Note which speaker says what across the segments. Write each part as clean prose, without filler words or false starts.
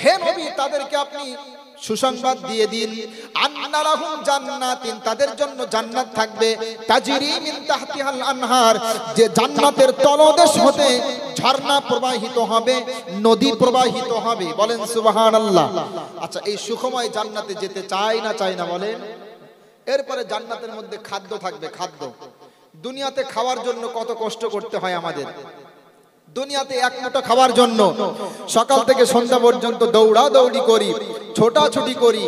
Speaker 1: হে নবী তাদেরকে আপনি সুসংবাদ দিয়ে দিন, আন্না লাহুম জান্নাতিন, তাদের জন্য জান্নাত থাকবে, তাজরি মিন তাহতিহাল আনহার, যে জান্নাতের তলদেশ হতে ঝর্ণা প্রবাহিত হবে, নদী প্রবাহিত হবে। বলেন সুবহানাল্লাহ। আচ্ছা, এই সুখময় জান্নাতে যেতে চাই না চাই না বলেন? এরপরে জান্নাতের মধ্যে খাদ্য থাকবে। খাদ্য দুনিয়াতে খাওয়ার জন্য কত কষ্ট করতে হয় আমাদের। দুনিয়াতে এক মুঠো খাওয়ার জন্য সকাল থেকে সন্ধ্যা পর্যন্ত দৌড়াদৌড়ি করি, ছোটাছুটি করি।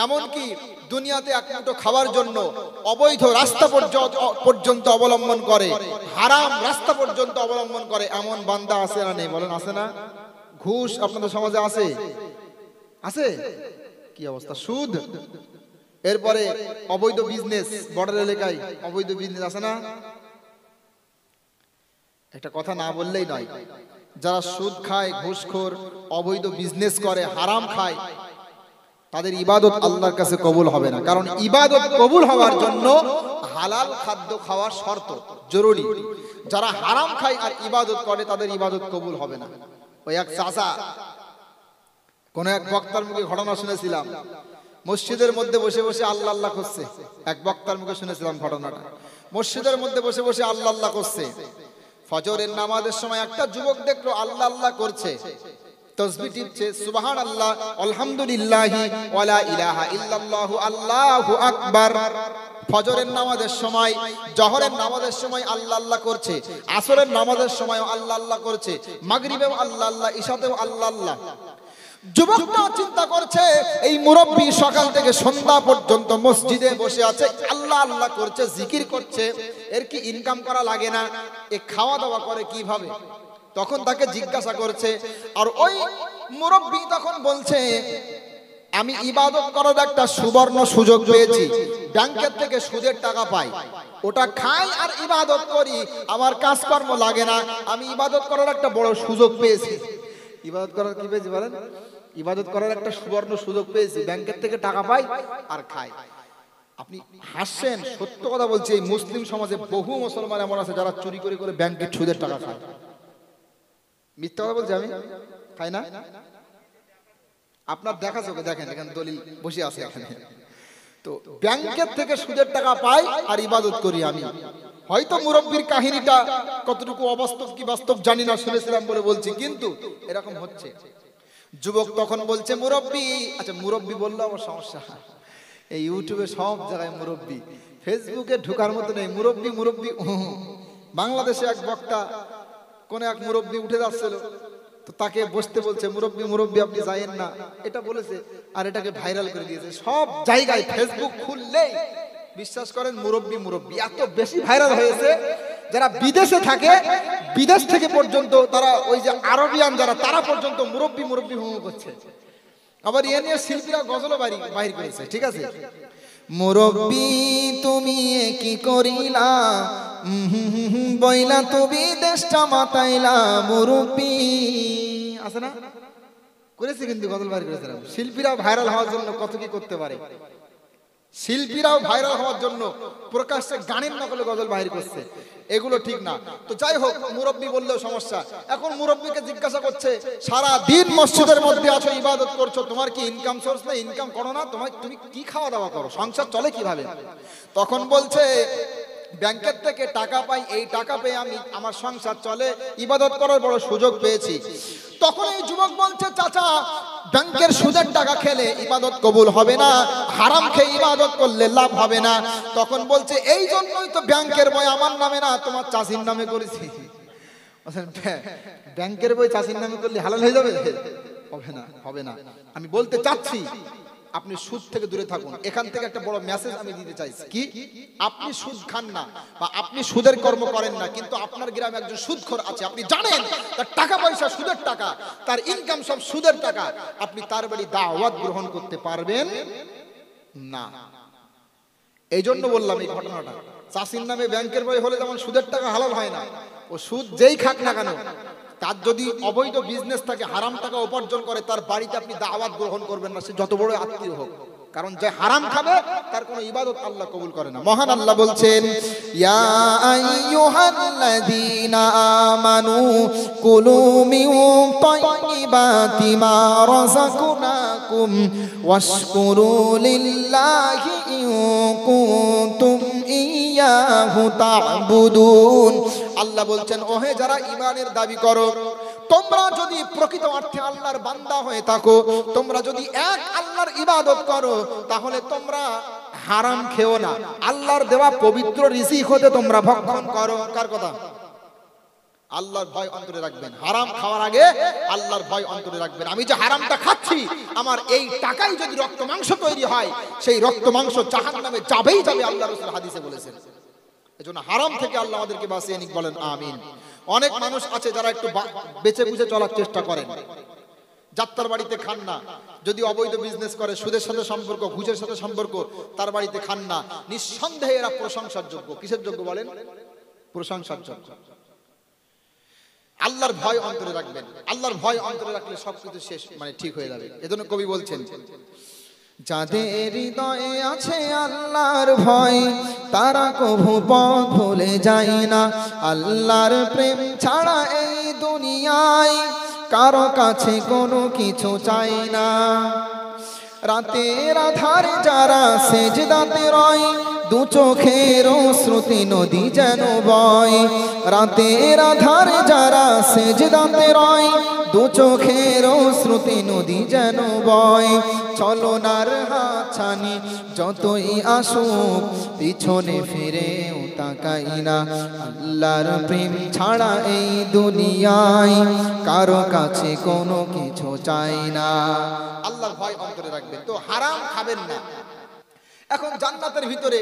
Speaker 1: এমনকি দুনিয়াতে এক মুঠো খাওয়ার জন্য অবৈধ রাস্তা পর্যন্ত অবলম্বন করে, হারাম রাস্তা পর্যন্ত অবলম্বন করে। এমন বান্দা আছে না নেই বলেন? আছে না? ঘুষ আপনাদের সমাজে আছে? আছে? কি অবস্থা? সুদ, এরপরে অবৈধ বিজনেস, বর্ডার এলাকায় অবৈধ বিজনেস আছে না? একটা কথা না বললেই নয়, যারা সুদ খায়, ঘুষখোর, অবৈধ বিজনেস করে, হারাম খায়, তাদের ইবাদত আল্লাহর কাছে কবুল হবে না। কারণ ইবাদত কবুল হওয়ার জন্য হালাল খাদ্য খাওয়া শর্ত, জরুরি। যারা হারাম খায় আর ইবাদত করে তাদের ইবাদত কবুল হবে না। ওই এক চাচা, কোন এক বক্তার মুখে ঘটনা শুনেছিলাম, মসজিদের মধ্যে বসে বসে আল্লাহ আল্লাহ করছে। এক বক্তার মুখে শুনেছিলাম ঘটনাটা। মসজিদের মধ্যে বসে বসে আল্লাহ আল্লাহ করছে। ফজরের নামাজের সময় একটা যুবক দেখলো আল্লাহ আল্লাহ করছে, তাসবিহ টিপছে, সুবহানাল্লাহ, আলহামদুলিল্লাহি ওয়ালা ইলাহা ইল্লাল্লাহু আল্লাহু আকবার। ফজরের নামাজের সময়, জোহরের নামাজের সময় আল্লাহ আল্লাহ করছে, আসরের নামাজের সময় আল্লাহ আল্লাহ করছে, মাগরিবেও আল্লাহ আল্লাহ, ইশাতেও আল্লাহ আল্লাহ। যুবকটা চিন্তা করছে, এই মুরব্বী সকাল থেকে সন্ধ্যা পর্যন্ত মসজিদে বসে আছে, আল্লাহ আল্লাহ করছে, জিকির করছে, এর কি ইনকাম করা লাগে না? এ খাওয়া দাওয়া করে কিভাবে? তখন তাকে জিজ্ঞাসা করছে, আর ওই মুরব্বী তখন বলছে, আমি ইবাদত করার একটা সুবর্ণ সুযোগ পেয়েছি, ব্যাংকের থেকে সুদের টাকা পাই, ওটা খাই আর ইবাদত করি, আমার কাজকর্ম লাগে না, আমি ইবাদত করার একটা বড় সুযোগ পেয়েছি। ইবাদত করার কি পেয়েছি বলেন? ইবাদত করার একটা সুবর্ণ সুযোগ পেয়েছি, ব্যাংকের থেকে টাকা পাই আর খাই। আপনি হাসছেন, সত্য কথা বলছি, এই মুসলিম সমাজে বহু মুসলমান এমন আছে যারা চুরি করে করে ব্যাংকের সুদের টাকা খায়। মিথ্যা কথা বলছি আমি? খাই না? আপনার দেখা চোখে দেখেন, এখানে দলিল বসে আছে এখানে। তো ব্যাংকের থেকে সুদের টাকা পাই আর ইবাদত করি আমি। হয়তো মুরব্বির কাহিনীটা কতটুকু অবাস্তব কি বাস্তব জানি না, শুনেছিলাম বলে বলছি, কিন্তু এরকম হচ্ছে। যুবক তখন বলছে, মুরব্বি, আচ্ছা মুরব্বি বললো আমার সমস্যা, এই ইউটিউবে সব জায়গায় মুরব্বি, ফেসবুকে ঢোকার মতো নেই, মুরব্বি মুরব্বি। বাংলাদেশে এক বক্তা কোন এক মুরব্বি উঠে যাচ্ছিল, তো তাকে বসতে বলছে, মুরব্বি মুরব্বি আপনি যায়েন না, এটা বলেছে, আর এটাকে ভাইরাল করে দিয়েছে সব জায়গায়। ফেসবুক খুললেই বিশ্বাস করেন মুরব্বি মুরব্বি এত বেশি ভাইরাল হয়েছে, যারা বিদেশে থাকে, বিদেশ থেকে পর্যন্ত তারা, ওই যে আরবিয়ান যারা, তারা পর্যন্ত মুরব্বি মুরব্বি হুম করছে। আবার এ নিয়ে শিল্পীরা গজলও বাহির করেছে, ঠিক আছে? মুরব্বি তুমি কি করিলা, বইলা তুমি দেশটা মাতাইলা, মুরব্বি আছে না? করেছে, কিন্তু গজল বাহির করেছে। শিল্পীরা ভাইরাল হওয়ার জন্য কত কি করতে পারে। শিল্পীরাও ভাইরাল হওয়ার জন্য প্রকাশ্যে গানের নকলে গজল বাহির করছে, এগুলো ঠিক না। তো যাই হোক, মুরব্বি বললেও সমস্যা। এখন মুরব্বিকে জিজ্ঞাসা করছে, সারা দিন মসজিদের মধ্যে আছো, ইবাদত করছো, তোমার কি ইনকাম সোর্স না? ইনকাম করো না? তুমি কি খাওয়া দাওয়া করো? সংসার চলে কিভাবে? তখন বলছে, ব্যাংকের থেকে টাকা পাই, এই টাকা পেয়ে আমি, আমার সংসার চলে, ইবাদত করার বড় সুযোগ পেয়েছি। তখন এই যুবক বলছে, চাচা, ব্যাংকের সুদের টাকা খেলে ইবাদত কবুল হবে না, হারাম খেয়ে ইবাদত করলে লাভ হবে না। তখন বলছে, এই জন্যই তো ব্যাংকের বই আমার নামে না, তোমার চাষির নামে করেছি। ব্যাংকের বই চাষির নামে করলে হালাল হয়ে যাবে? হবে না, হবে না। আমি বলতে চাচ্ছি, আপনি সুদ থেকে দূরে থাকুন। এখান থেকে একটা বড় মেসেজ আমি দিতে চাইছি, কি? আপনি সুদ খান না বা আপনি সুদের কর্ম করেন না, কিন্তু আপনার গ্রামে একজন সুদখোর আছে, আপনি জানেন তার টাকা পয়সা সুদের টাকা, তার ইনকাম সব সুদের টাকা, আপনি তার বাড়ি দাওয়াত গ্রহণ করতে পারবেন না। এই জন্য বললাম এই ঘটনাটা। চাষির নামে ব্যাংকের বই হলে যেমন সুদের টাকা হালাল হয় না, ও সুদ যেই খাক না কেন, তার যদি অবৈধ বিজনেস থাকে, হারাম টাকা উপার্জন করে, তার বাড়িতে আপনি দাওয়াত গ্রহণ করবেন না, সে যত বড় আত্মীয় হোক। কারণ যে হারাম খাবে তার কোনো ইবাদত আল্লাহ কবুল করে না। মহান আল্লাহ বলছেন, ইয়া আইয়ুহাল্লাযীনা আমানু কুলু মিন তাইয়্যিবাতি মা রাযাকনাকুম ওয়াশকুরু লিল্লাহি ইন কুনতুম ইয়াহু তা'বুদুন। আল্লাহ বলছেন, ওহে যারা ঈমানের দাবি করো, তোমরা যদি প্রকৃত অর্থে আল্লাহর বান্দা হয়ে থাকো, তোমরা যদি এক আল্লাহর ইবাদত করো, তাহলে তোমরা হারাম খেও না, আল্লাহর দেওয়া পবিত্র রিজিক হতে তোমরা ভক্ষণ করো। কার কথা? আল্লাহর ভয় অন্তরে রাখবেন। হারাম খাওয়ার আগে আল্লাহর ভয় অন্তরে রাখবেন। আমি যে হারামটা খাচ্ছি, আমার এই টাকায় যদি রক্ত মাংস তৈরি হয়, সেই রক্ত মাংস জাহান্নামে যাবেই যাবে, আল্লাহ রাসূল হাদিসে বলেছেন। এজন্য হারাম থেকে আল্লাহ আমাদেরকে বাঁচিয়ে নিক, বলেন আমিন। অনেক মানুষ আছে যারা একটু বেঁচে বুঝে চলার চেষ্টা করেন, যাত্রার বাড়িতে খান না, যদি অবৈধ বিজনেস করে, সুদের সাথে সম্পর্ক, ঘুষের সাথে সম্পর্ক, তার বাড়িতে খান না। নিঃসন্দেহে এরা প্রশংসার যোগ্য। কিসের যোগ্য বলেন? প্রশংসার যোগ্য। আল্লাহর ভয় অন্তরে রাখবেন। আল্লাহর ভয় অন্তরে রাখলে সবকিছু শেষ, মানে ঠিক হয়ে যাবে। এজন্য কবি বলছেন, যাদের হৃদয়ে আছে আল্লাহর ভয়, তারা কভু পথ ভুলে যায় না। আল্লাহর প্রেম ছাড়া এই দুনিয়ায় কারো কাছে কোনো কিছু চাই না। রাতের আধারে যারা সেজদাতে রয়, দু চোখের শ্রুতি নদী যেন বয়। রাতের আধারে যারা সেজদাতে রয়, দু চোখের শ্রুতি নদী যেন বয়। চলনার হাতছানি যতই আসুক, পিছনে ফিরেও তাকাই না। আল্লাহর প্রেম ছাড়া এই দুনিয়ায় কারো কাছে কোনো কিছু চাই না। আল্লাহর ভয় অন্তরে রাখবেন, তো হারাম খাবেন না। এখন জান্নাতের ভিতরে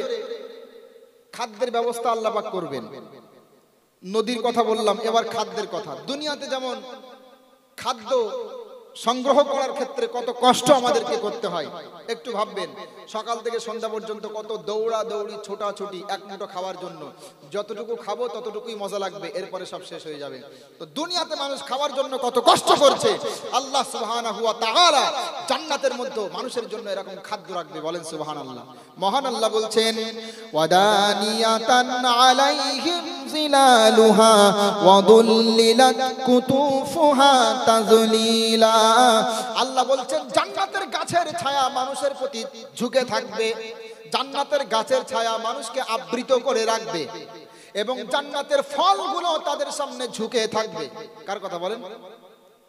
Speaker 1: খাদ্যের ব্যবস্থা আল্লাহ পাক করবেন। নদীর কথা বললাম, এবার খাদ্যের কথা। দুনিয়াতে যেমন খাদ্য সংগ্রহ করার ক্ষেত্রে কত কষ্ট আমাদেরকে করতে হয়, একটু ভাববেন। সকাল থেকে সন্ধ্যা পর্যন্ত কত দৌড়া দৌড়ি, ছোটাছুটি এক মুঠো খাওয়ার জন্য। যতটুকু খাবো ততটুকুই মজা লাগবে, এরপরে সব শেষ হয়ে যাবে। তো দুনিয়াতে মানুষ খাওয়ার জন্য কত কষ্ট করছে, আল্লাহ সুবহানাহু ওয়া তাআলা জান্নাতের মধ্যে মানুষের জন্য এরকম খাদ্য রাখবে, বলেন সুবহানাল্লাহ। মহান আল্লাহ বলছেন, ওয়াদানিয়াতান আলাইহিম জিলালুহা ওয়া দুল্লিলাত কুতুফুহা তাযলিলা। আল্লাহ বলছেন, জান্নাতের গাছের ছায়া মানুষের প্রতি ঝুঁকে থাকবে, জান্নাতের গাছের ছায়া মানুষকে আবৃত করে রাখবে, এবং জান্নাতের ফলগুলো তাদের সামনে ঝুঁকে থাকবে। কার কথা বলেন?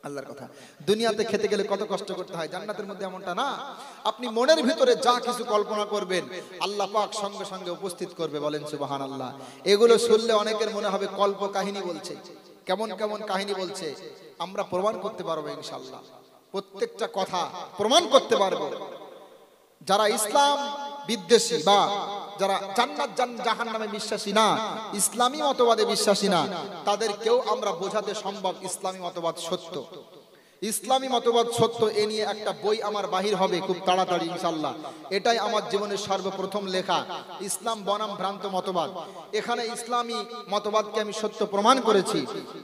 Speaker 1: আল্লাহর কথা। দুনিয়াতে খেতে গেলে কত কষ্ট করতে হয়, জান্নাতের মধ্যে এমনটা না। আপনি মনের ভিতরে যা কিছু কল্পনা করবেন, আল্লাহ পাক সঙ্গে সঙ্গে উপস্থিত করবে, বলেন সুবহানাল্লাহ। এগুলো শুনলে অনেকের মনে হবে কল্প কাহিনী বলছে, কেমন কেমন কাহিনী বলছে। আমরা প্রমাণ করতে পারবো ইনশাআল্লাহ, প্রত্যেকটা কথা প্রমাণ করতে পারবো। যারা ইসলাম বিদ্বেষী বা যারা জান্নাত জাহান্নামে বিশ্বাসী না, ইসলামী মতবাদে বিশ্বাসী না, তাদেরকেও আমরা বোঝাতে সম্ভব ইসলামী মতবাদ সত্য। ইসলামী মতবাদ সত্য, এ নিয়ে একটা বই আমার বাহির হবে খুব তাড়াতাড়ি ইনশাআল্লাহ। এটাই আমার জীবনের সর্বপ্রথম লেখা, ইসলাম বনাম ভ্রান্ত মতবাদ। এখানে ইসলামী মতবাদকে আমি সত্য প্রমাণ করেছি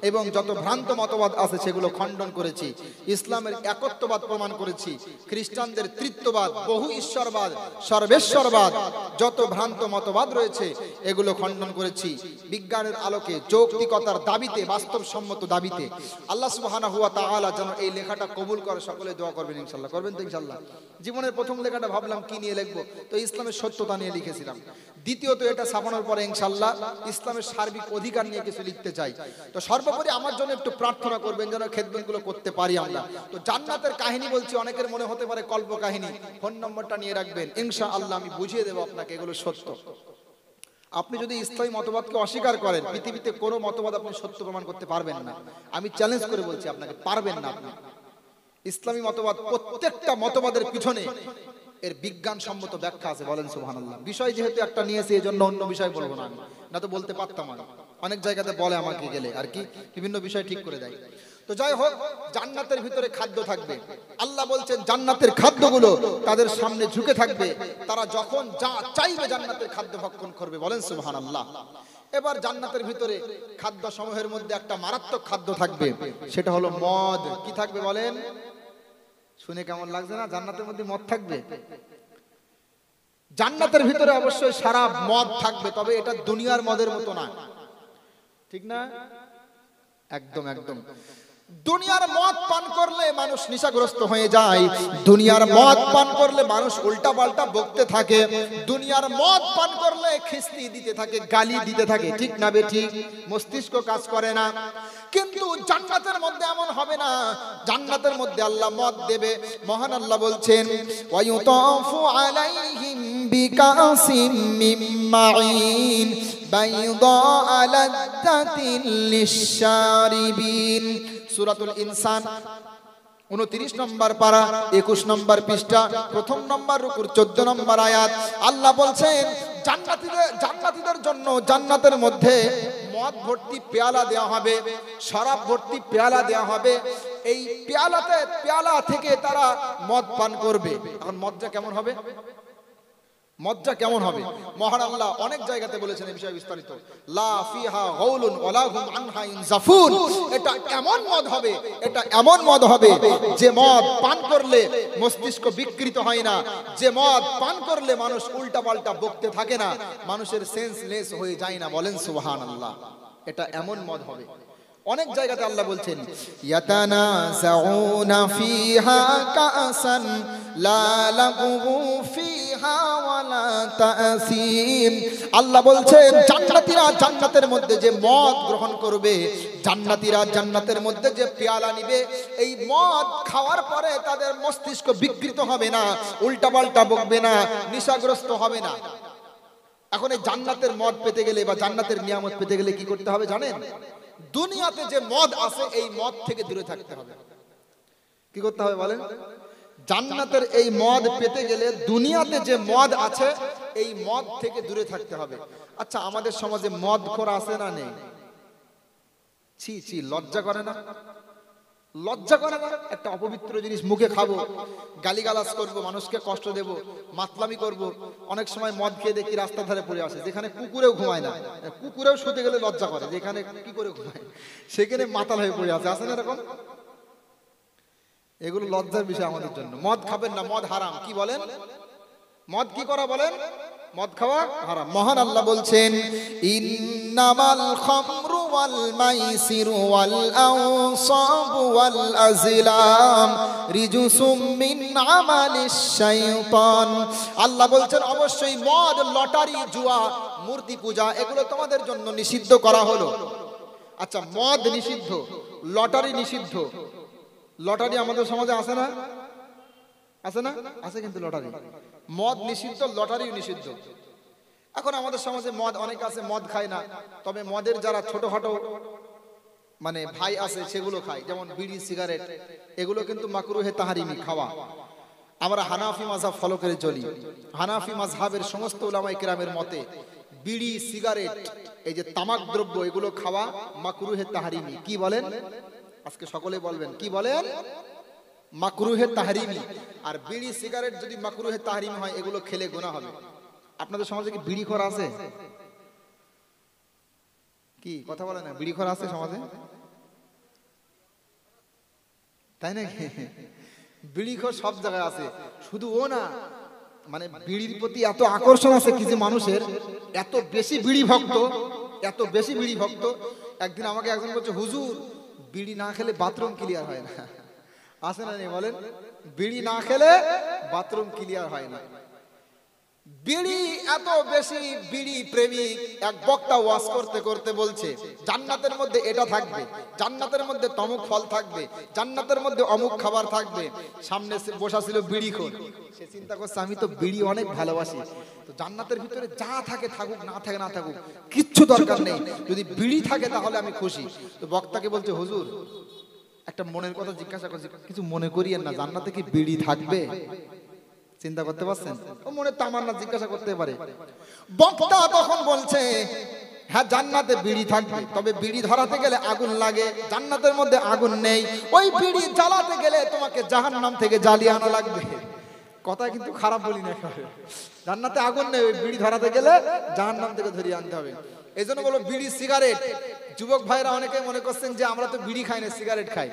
Speaker 1: এবং যত ভ্রান্ত মতবাদ আছে সেগুলো খণ্ডন করেছি। ইসলামের একত্ববাদ প্রমাণ করেছি, খ্রিস্টানদের তৃত্ববাদ, বহু ঈশ্বরবাদ, সর্বেশ্বরবাদ, যত ভ্রান্ত মতবাদ রয়েছে এগুলো খণ্ডন করেছি বিজ্ঞানের আলোকে, যৌক্তিকতার দাবিতে, বাস্তবসম্মত দাবিতে। আল্লাহ সুবহানাহু ওয়া তাআলা যেন এই লেখাটা কবুল করে, সকলে দোয়া করবেন ইনশাআল্লাহ। করবেন তো ইনশাআল্লাহ? জীবনের প্রথম লেখাটা ভাবলাম কি নিয়ে লিখবো, তো ইসলামের সত্যতা নিয়ে লিখেছিলাম। দ্বিতীয়ত এটা ছাপানোর পরে ইনশাআল্লাহ ইসলামের সার্বিক অধিকার নিয়ে কিছু লিখতে চাই। তো সর্বোপরি আমার জন্য একটু প্রার্থনা করবেন যেন খেদমতগুলো করতে পারি আমরা। তো জান্নাতের কাহিনী বলছি, অনেকের মনে হতে পারে কল্প কাহিনী, ফোন নম্বরটা নিয়ে রাখবেন, ইনশাআল্লাহ আমি বুঝিয়ে দেবো আপনাকে এগুলো সত্য। আপনি যদি ইসলামী মতবাদকে অস্বীকার করেন, পৃথিবীতে কোনো মতবাদ আপনি সত্য প্রমাণ করতে পারবেন না। আমি চ্যালেঞ্জ করে বলছি আপনাকে, পারবেন না আপনি। ইসলামী মতবাদ, প্রত্যেকটা মতবাদের পিছনে এর বিজ্ঞানসম্মত ব্যাখ্যা আছে, বলেন সুবহানাল্লাহ। বিষয় যেহেতু একটা নিয়েছি, এই জন্য অন্য বিষয় বলবো না, না তো বলতে পারতাম। আমি অনেক জায়গাতে বলে আমাকে গেলে আর কি বিভিন্ন বিষয় ঠিক করে দেয়। তো যাই হোক, জান্নাতের ভিতরে খাদ্য থাকবে। আল্লাহ বলছেন জান্নাতের খাদ্যগুলো তাদের সামনে ঝুঁকে থাকবে, তারা যখন যা চাইবে জান্নাতের খাদ্য ভক্ষণ করবে, বলেন সুবহানাল্লাহ। এবার জান্নাতের ভিতরে খাদ্য সমূহের মধ্যে একটা মারাত্মক খাদ্য থাকবে, সেটা হলো মদ। কি থাকবে বলেন? শুনে কেমন লাগছে না? জান্নাতের মধ্যে মদ থাকবে। জান্নাতের ভিতরে অবশ্যই শরাব মদ থাকবে, তবে এটা দুনিয়ার মদের মতো না, ঠিক না? একদম একদম। দুনিয়ার মদ পান করলে মানুষ নেশাগ্রস্ত হয়ে যায়, দুনিয়ার মদ পান করলে মানুষ উল্টা পাল্টা বকতে থাকে, দুনিয়ার মদ পান করলে খিস্তি দিতে থাকে, গালি দিতে থাকে, ঠিক না বেঠিক? মস্তিষ্ক কাজ করে না। কিন্তু জান্নাতের মধ্যে এমন হবে না, জান্নাতের মধ্যে আল্লাহ মদ দেবে। মহান আল্লাহ বলছেন ওয়ায়ুতাফু আলাইহিম বিকাসিম মিন মাঈন বাইদা লাযযাতিন লিশ-শারিবিন। সূরাতুল ইনসান 29 নম্বর পারা 21 নম্বর পৃষ্ঠা, প্রথম নম্বর রুকুর 14 নম্বর আয়াত। আল্লাহ বলছেন জান্নাতীদের জন্য জান্নাতের মধ্যে মদ ভর্তি পেয়ালা দেওয়া হবে, শরাব ভর্তি পেয়ালা দেওয়া হবে। এই পেয়ালা থেকে তারা মদ পান করবে। এখন মদটা কেমন হবে? মদটা কেমন হবে? মহান আল্লাহ অনেক জায়গাতে বলেছেন এই বিষয়ে বিস্তারিত। লা ফিহা গাউলুন ওয়ালা হুম আনহা ইনজাফুন। এটা এমন মদ হবে, এটা এমন মদ হবে যে মদ পান করলে মস্তিষ্ক বিকৃত হয় না, যে মদ পান করলে মানুষ উল্টা পাল্টা বকতে থাকে না, মানুষের সেন্সলেস হয়ে যায় না। বলেন সুবহানাল্লাহ। এটা এমন মদ হবে। অনেক জায়গাতে আল্লাহ বলছেন ইয়াতানাযাউনা ফিহা কাসান লা লাগুবু ফিহা ওয়ালা তাসিম। আল্লাহ বলছেন জান্নাতীরা জান্নাতের মধ্যে যে মদ গ্রহণ করবে, জান্নাতীরা জান্নাতের মধ্যে যে পেয়ালা নিবে, এই মদ খাওয়ার পরে তাদের মস্তিষ্ক বিকৃত হবে না, উল্টাপাল্টা বকবে না, নেশাগ্রস্ত হবে না। এখন এই জান্নাতের মদ পেতে গেলে বা জান্নাতের নিয়ামত পেতে গেলে কি করতে হবে জানেন? দুনিয়াতে যে মদ আছে এই মদ থেকে দূরে থাকতে হবে। কি করতে হবে বলেন? জান্নাতের এই মদ পেতে গেলে দুনিয়াতে যে মদ আছে এই মদ থেকে দূরে থাকতে হবে। আচ্ছা, আমাদের সমাজে মদ খোর আছে না নেই? ছি ছি, লজ্জা করে না? লজ্জা করে না? একটা অপবিত্র জিনিস মুখে খাবো, গালিগালাজ করবো, মানুষকে কষ্ট দেব, মাতলামি করব। অনেক সময় মদ খেয়ে দেখি রাস্তার ধারে পড়ে আসে, যেখানে কুকুরেও ঘুমায় না, কুকুরেও শুতে গেলে লজ্জা করে, যেখানে কি করে ঘুমায় সেখানে মাতাল হয়ে পড়ে আছে, আছে না এরকম? এগুলো লজ্জার বিষয় আমাদের জন্য। মদ খাবেন না, মদ হারাম। কি বলেন? মদ কি করা বলেন? মদ খাওয়া হারাম। মহান আল্লাহ বলছেন ইন্নামাল খামরু ওয়াল মাইসিরু ওয়াল আনসাবু ওয়াল আজলাম রিজসুম মিন আমালিশ শাইতান। আল্লাহ বলছেন অবশ্যই মদ, লটারি, জুয়া, মূর্তি পূজা এগুলো তোমাদের জন্য নিষিদ্ধ করা হলো। আচ্ছা, মদ নিষিদ্ধ, লটারি নিষিদ্ধ। লটারি আমাদের সমাজে আছে না? আছে না? আছে কিন্তু লটারি। মদ নিষিদ্ধ, লটারি নিষিদ্ধ। এখন আমাদের সমাজে মদ অনেক আছে, মদ খায় না, তবে মদের যারা ছোটখাটো মানে ভাই আছে সেগুলো খায়, যেমন বিড়ি, সিগারেট, এগুলো কিন্তু মাকরুহে তাহরিমি খাওয়া। আমরা হানাফি মাযহাব ফলো করে চলি। হানাফি মাযহাবের সমস্ত উলামায়ে কেরামের মতে বিড়ি, সিগারেট, এই যে তামাক দ্রব্য, এগুলো খাওয়া মাকরুহে তাহরিমি। কি বলেন? আজকে সকলে বলবেন কি বলেন? মাকরুহে তাহরিমি। আর বিড়ি, সিগারেট যদি মাকরুহে তাহরিমি হয়, এগুলো খেলে গুনাহ হবে। আপনাদের সমাজে কি বিড়িখোর আছে? কি কথা বলে না? বিড়িখোর আছে সমাজে? তাই নাকি? বিড়িখোর সব জায়গায় আছে, শুধু ও না, মানে বিড়ির প্রতি এত আকর্ষণ আছে কিছু মানুষের, এত বেশি বিড়ি ভক্ত, এত বেশি বিড়ি ভক্ত। একদিন আমাকে একজন বলছে, হুজুর বিড়ি না খেলে বাথরুম ক্লিয়ার হয় না। আছে না নেই বলেন? বিড়ি না খেলে বাথরুম ক্লিয়ার হয় না। বিড়ি এত বেশি বিড়ি প্রেমিক এক বক্তা ওয়াজ করতে করতে বলছে জান্নাতের মধ্যে এটা থাকবে, জান্নাতের মধ্যে তমুক ফল থাকবে, জান্নাতের মধ্যে অমুক খাবার থাকবে। সামনে বসা ছিল বিড়িখোর, সে চিন্তা করছে আমি তো বিড়ি অনেক ভালোবাসি, তো জান্নাতের ভিতরে যা থাকে থাকুক, না থাকে না থাকুক, কিচ্ছু দরকার নেই, যদি বিড়ি থাকে তাহলে আমি খুশি। তো বক্তাকে বলছে, হুজুর একটা মনের কথা জিজ্ঞাসা করছি, কিছু মনে করিয়েন না, জান্নাতে কি বিড়ি থাকবে? চিন্তা করতে পারছেন? ও মনে তামান্না জিজ্ঞাসা করতে পারে। বক্তা তখন বলছে, হ্যাঁ জান্নাতে বিড়ি থাকবে, তবে বিড়ি ধরাতে গেলে আগুন লাগে, জান্নাতের মধ্যে আগুন নেই, ওই বিড়ি জ্বালাতে গেলে তোমাকে জাহান্নাম থেকে জ্বালিয়ে আনা লাগবে। কথা কিন্তু খারাপ বলি না, জান্নাতে আগুন নেই, ওই বিড়ি ধরাতে গেলে জাহান্নাম থেকে ধরিয়ে আনতে হবে। এই জন্য বলো বিড়ি, সিগারেট, যুবক ভাইরা অনেকে মনে করছেন যে আমরা তো বিড়ি খাই না, সিগারেট খাই,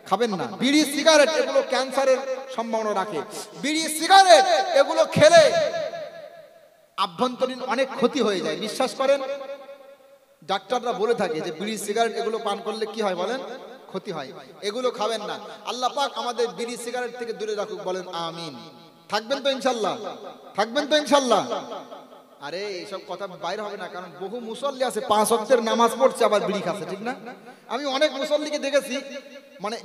Speaker 1: খাবেন না। বিড়ি, সিগারেট এগুলো ক্যান্সারের সম্ভাবনা রাখে। বিড়ি, সিগারেট এগুলো খেলে আভ্যন্তরীণ অনেক ক্ষতি হয়ে যায়। বিশ্বাস করেন, ডাক্তাররা বলে থাকে যে বিড়ি সিগারেট এগুলো পান করলে কি হয় বলেন? ক্ষতি হয়। এগুলো খাবেন না। আল্লাহ পাক আমাদের বিড়ি সিগারেট থেকে দূরে রাখুক, বলেন আমিন। থাকবেন তো ইনশাল্লাহ? থাকবেন তো ইনশাল্লাহ? আরে এইসব কথা বাইরে হবে না, কারণ বহু মুসল্লি আছে 5 ওয়াক্তের নামাজ পড়ছে আবার বিড়ি খাচ্ছে, ঠিক না? আমি অনেক মুসল্লিকে দেখেছি, মানে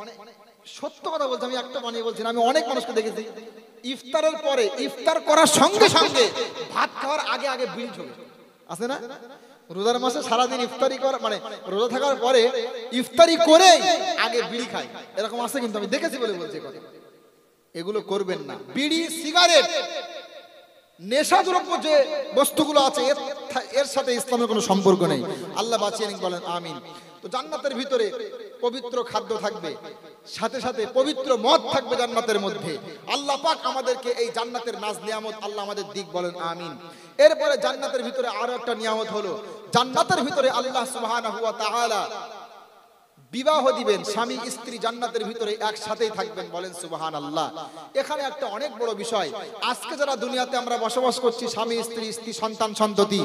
Speaker 1: সত্য কথা বলছি, আমি একটা বানিয়ে বলছি না, আমি অনেক মানুষকে দেখেছি ইফতারের পরে, ইফতার করার সঙ্গে সঙ্গে ভাত খাওয়ার আগে আগে বিড়ি ঢোকে, আছে না? রোজার মাসে সারাদিন ইফতারি করা, মানে রোজা থাকার পরে ইফতারি করে আগে বিড়ি খায়, এরকম আছে কিন্তু আমি দেখেছি বলে বলছি কথা। এগুলো করবেন না। বিড়ি সিগারেট নেশাদ্রব্য যে বস্তুগুলো আছে এর সাথে ইসলামের কোনো সম্পর্ক নেই। আল্লাহ বাঁচিয়ে নিন, বলেন আমিন। তো জান্নাতের ভিতরে পবিত্র খাদ্য থাকবে, সাথে সাথে পবিত্র মদ থাকবে জান্নাতের মধ্যে। আল্লাহ পাক আমাদেরকে এই জান্নাতের নাজ নিয়ামত আল্লাহ আমাদের দিক, বলেন আমিন। এরপরে জান্নাতের ভিতরে আরো একটা নিয়ামত হলো, জান্নাতের ভিতরে আল্লাহ সুবহানাহু ওয়া তাআলা বিবাহ দিবেন, স্বামী স্ত্রী জান্নাতের ভিতরে একসাথেই থাকবেন, বলেন সুবহানাল্লাহ। এখানে একটা অনেক বড় বিষয়, আজকে যারা দুনিয়াতে আমরা বসবাস করছি, স্বামী স্ত্রী, স্ত্রী সন্তান সন্ততি,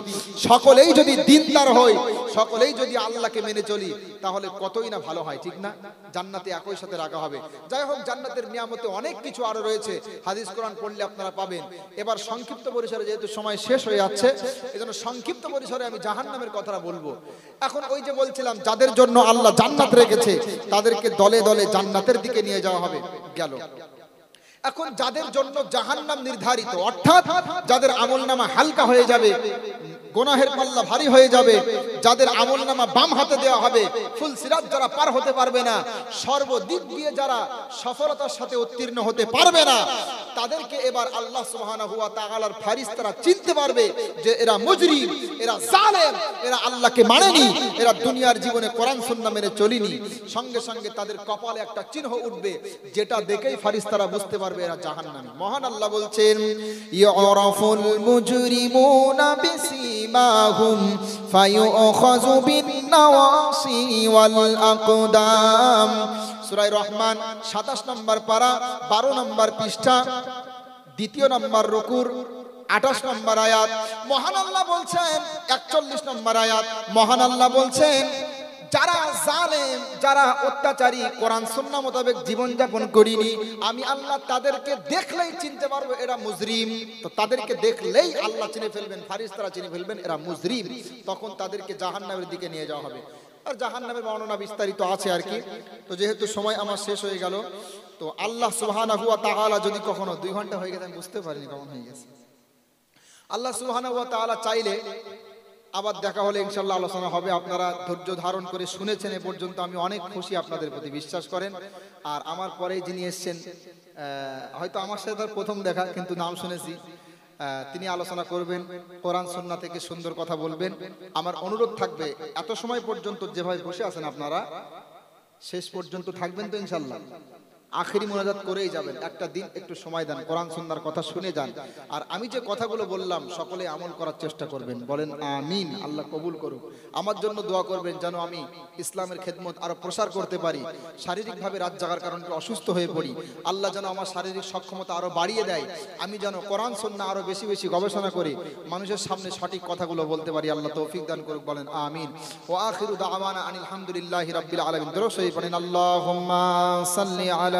Speaker 1: সকলেই যদি দিনদার হই, সকলেই যদি আল্লাহকে মেনে চলি, তাহলে কতই না ভালো হয়, ঠিক না? জান্নাতে একই সাথে রাখা হবে। যাই হোক, জান্নাতের নিয়ামতে অনেক কিছু আরো রয়েছে, হাদিস কোরআন পড়লে আপনারা পাবেন। এবার সংক্ষিপ্ত পরিসরে, যেহেতু সময় শেষ হয়ে যাচ্ছে, এজন্য সংক্ষিপ্ত পরিসরে আমি জাহান্নামের কথাটা বলবো। এখন ওই যে বলছিলাম, যাদের জন্য আল্লাহ জান্নাত রেখেছে তাদেরকে দলে দলে জান্নাতের দিকে নিয়ে যাওয়া হবে, গেল। এখন যাদের জন্য জাহান্নাম নির্ধারিত, অর্থাৎ যাদের আমলনামা হালকা হয়ে যাবে, গুনাহের পাল্লা ভারী হয়ে যাবে, যাদের আমলনামা বাম হাতে দেওয়া হবে, ফুল সিরাত যারা পার হতে পারবে না, সর্বদিক দিয়ে যারা সফলতার সাথে উত্তীর্ণ হতে পারবে না, তাদেরকে এবার আল্লাহ সুবহানাহু ওয়া তাআলার ফেরেশতারা চিনতে পারবে যে এরা মুজরিম, এরা জালেম, এরা আল্লাহকে মানেনি, এরা দুনিয়ার জীবনে কোরআন সুন্নাহ মেনে চলেনি। সঙ্গে সঙ্গে তাদের কপালে একটা চিহ্ন উঠবে, যেটা দেখেই ফেরেশতারা বুঝতে পারবে এরা জাহান্নামী। মহান আল্লাহ বলছেন, ইউরাফুল মুজরিমুনা বিসিমাহুম ফায়ুখাযু বিন-নাওয়াসি ওয়াল আকদাম। সূরা রহমান 27 নম্বর পারা, 12 নম্বর পৃষ্ঠা, 2 নম্বর রুকুর 28 নম্বর আয়াত। মহান আল্লাহ বলছেন, 41 নম্বর আয়াত, মহান আল্লাহ বলছেন, যারা জালেম, যারা অত্যাচারী, কোরআন সুন্নাহ মোতাবেক জীবন যাপন করিনি, আমি আল্লাহ তাদেরকে দেখলেই চিনতে পারবো এরা মুজরিম। তো তাদেরকে দেখলেই আল্লাহ চিনে ফেলবেন, ফেরেশতারা চিনে ফেলবেন এরা মুজরিম। তখন তাদেরকে জাহান্নামের দিকে নিয়ে যাওয়া হবে। আর জাহান্নামের বর্ণনা বিস্তারিত আছে আর কি। তো যেহেতু সময় আমার শেষ হয়ে গেল, তো আল্লাহ সুবহানাহু ওয়া তাআলা যদি কখনো 2 ঘন্টা হয়ে গেছে, আমি বুঝতে পারিনি কখন হয়ে গেছে। আল্লাহ সুবহানাহু ওয়া তাআলা চাইলে আবার দেখা হলে ইনশাআল্লাহ আলোচনা হবে। আপনারা ধৈর্য ধারণ করে শুনেছেন এ পর্যন্ত, আমি অনেক খুশি আপনাদের প্রতি, বিশ্বাস করেন। আর আমার পরে যিনি এসেছেন, হয়তো আমার সাথে তার প্রথম দেখা, কিন্তু নাম শুনেছি, তিনি আলোচনা করবেন, কোরআন সুন্নাহ থেকে সুন্দর কথা বলবেন। আমার অনুরোধ থাকবে, এত সময় পর্যন্ত যেভাবে বসে আছেন আপনারা, শেষ পর্যন্ত থাকবেন তো ইনশাআল্লাহ। আখেরি মোনাজাত করেই যাবেন, একটা দিন একটু সময় দেন, কোরআন সুন্নাহর কথা শুনে যান। আর আমি যে কথাগুলো বললাম সকলে আমল করার চেষ্টা করবেন, বলেন আমিন। আল্লাহ কবুল করুক। আমার জন্য দোয়া করবেন যেন আমি ইসলামের খেদমত আরো প্রসার করতে পারি। শারীরিকভাবে রাত জাগার কারণে অসুস্থ হয়ে পড়ি, আল্লাহ যেন আমার শারীরিক সক্ষমতা আরো বাড়িয়ে দেয়। আমি যেন কোরআন সুন্নাহ আরো বেশি বেশি গবেষণা করে মানুষের সামনে সঠিক কথাগুলো বলতে পারি। আল্লাহ তৌফিক দান করুক, বলেন আমিন। ওয়া আখিরু দাওয়ানা আনিল হামদুলিল্লাহি রাব্বিল আলামিন। দরুদ শরীফ পড়েন, আল্লাহুম্মা সাল্লি আলা